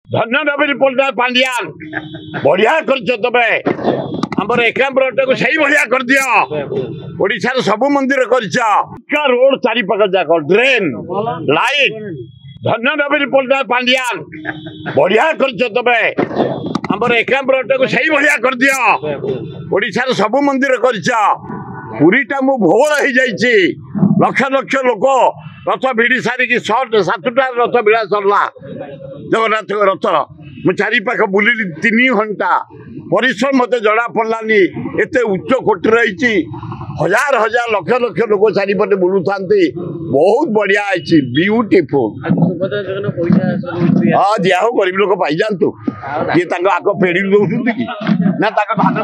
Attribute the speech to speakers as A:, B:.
A: धन्य नवीन पट्टनायक पांडियान बढ़िया कर तबे आमर एकाम्बरटा को सही बढ़िया कर दियो ओडिशार सब मंदिर कर रोड चारि पाख जाक ड्रेन लाइट धन्य नवीन पट्टनायक पांडियान बढ़िया कर तबे आमर एकाम्बरटा को सही बढ़िया कर दियो ओडिशार सब मंदिर कर पुरीटा मु भोल हो जाइए लक्ष लक्ष लोक रथ भिड़ी सारिकी 7टा रथ भिड़ा सरला जगन्नाथ रथ मु चारि पाख बुलिली 3 घंटा परिश्रम मत जना पड़ानी एत उच्च कोटि रही हजार हजार लक्ष लक्ष लोक चारिपटे बुलू था बहुत बढ़िया है ब्यूटीफुल हाँ दिया हो गरीब लोक पाई जातु ये आग पेड़ी दौरान कि ना धान